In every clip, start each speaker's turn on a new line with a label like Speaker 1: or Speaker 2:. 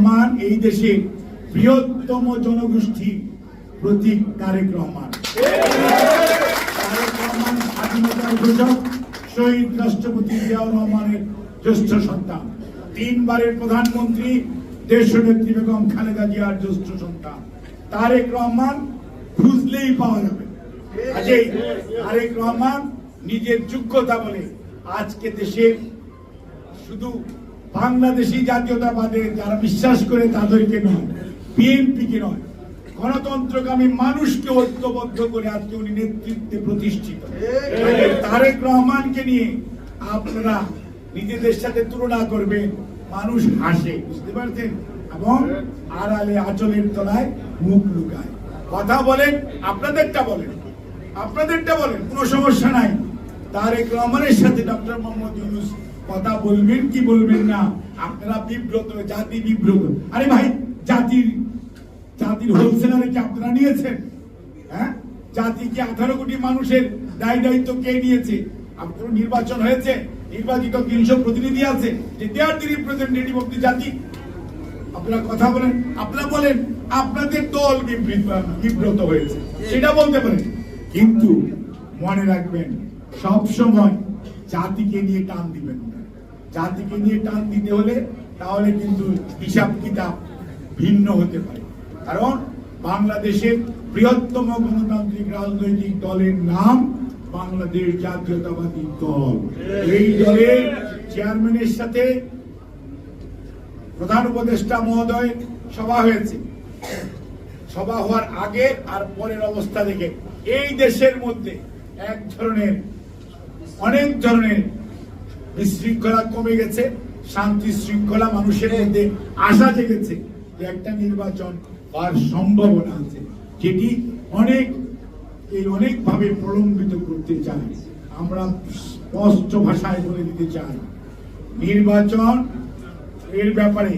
Speaker 1: রহমান এই দেশের বৃহত্তম জনগোষ্ঠী প্রতীক। তারেক রহমান স্বাধীনতার ঘোষক শহীদ রাষ্ট্রপতি জিয়াউর রহমানের জ্যেষ্ঠ সন্তান, 3 বারের প্রধানমন্ত্রী দেশনেত্রী বেগম খালেদা জিয়ার জ্যেষ্ঠ সন্তান। তারেক রহমান খুঁজলেই পাওয়া যাবে। আজই তারেক রহমান নিজের যোগ্যতা বলে আজকে দেশের শুধু বাংলাদেশি জাতীয়তাবাদে যারা বিশ্বাস করে তাদেরকে নয়, বিএনপিকে নয়, গণতন্ত্রকামী মানুষকে ঐক্যবদ্ধ করে আজকে উনি নেতৃত্বে প্রতিষ্ঠিত। তারেক রহমানকে নিয়ে আপনারা নিজেদের সাথে তুলনা করবেন, মানুষ হাসে, বুঝতে পারছেন, এবং আড়ালে আঁচলের তলায় মুখ লুকায়। কথা বলেন, আপনাদেরটা বলেন, কোনো সমস্যা নাই। তারেক রহমানের সাথে ডক্টর মোহাম্মদ ইউনূস কথা বলবেন কি বলবেন না, আপনারা বিব্রত, জাতি বিব্রত। আরে ভাই, জাতির হোলসেলারে কি আপনারা নিয়েছেন? হ্যাঁ, জাতিকে 18 কোটি মানুষের দায়িত্ব কে নিয়েছে? আপনার নির্বাচন হয়েছে, নির্বাচিত 300 প্রতিনিধি আছে, যে দে আর দি রিপ্রেজেন্টেটিভ অফ দি জাতি। আপনারা কথা বলেন, আপনারা বলেন আপনাদের দল বিব্রত হয়েছে, সেটা বলতে পারেন, কিন্তু মনে রাখবেন সব সময় জাতিকে নিয়ে টান দিবেন না। জাতিকে নিয়ে টান দিতে হলে তাহলে কিন্তু হিসাব কিতাব ভিন্ন হতে পারে। কারণ বাংলাদেশের বৃহত্তম গণতান্ত্রিক রাজনৈতিক দলের নাম বাংলাদেশ জাতীয়তাবাদী দল। এই দলের চেয়ারম্যানের সাথে প্রধান উপদেষ্টা মহোদয় সভা হয়েছে। সভা হওয়ার আগে আর পরের অবস্থা দেখে এই দেশের মধ্যে অনেক ধরনের বিশৃঙ্খলা কমে গেছে, শান্তি শৃঙ্খলা মানুষের মধ্যে আশা জেগেছে যে একটা নির্বাচন হওয়ার সম্ভাবনা আছে, যেটি অনেকভাবে প্রলম্বিত করতে চাই। আমরা স্পষ্ট ভাষায় বলে দিতে চাই, নির্বাচন এর ব্যাপারে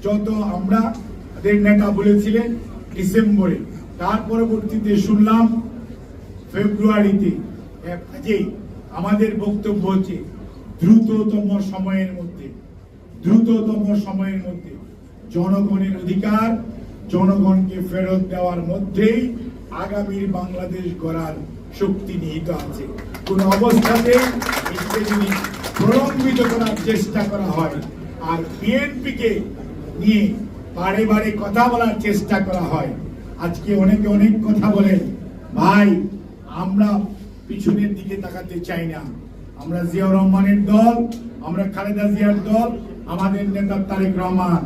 Speaker 1: যত আমাদের নেতা বলেছিলেন ডিসেম্বরে, তার পরবর্তীতে শুনলাম ফেব্রুয়ারিতে। আমাদের বক্তব্য হচ্ছে দ্রুততম সময়ের মধ্যে জনগণের অধিকার জনগণকে ফেরত দেওয়ার মধ্যেই আগামীর বাংলাদেশ গড়ার শক্তি নিহিত আছে। কোন অবস্থাতে যদি প্রলম্বিত করার চেষ্টা করা হয় আর বিএনপিকে নিয়ে বারে বারে কথা বলার চেষ্টা করা হয়, আজকে অনেকে অনেক কথা বলেন, ভাই আমরা পিছনের দিকে তাকাতে চাই না। আমরা জিয়াউর রহমানের দল, আমরা খালেদা জিয়ার দল, আমাদের নেতা তারেক রহমান।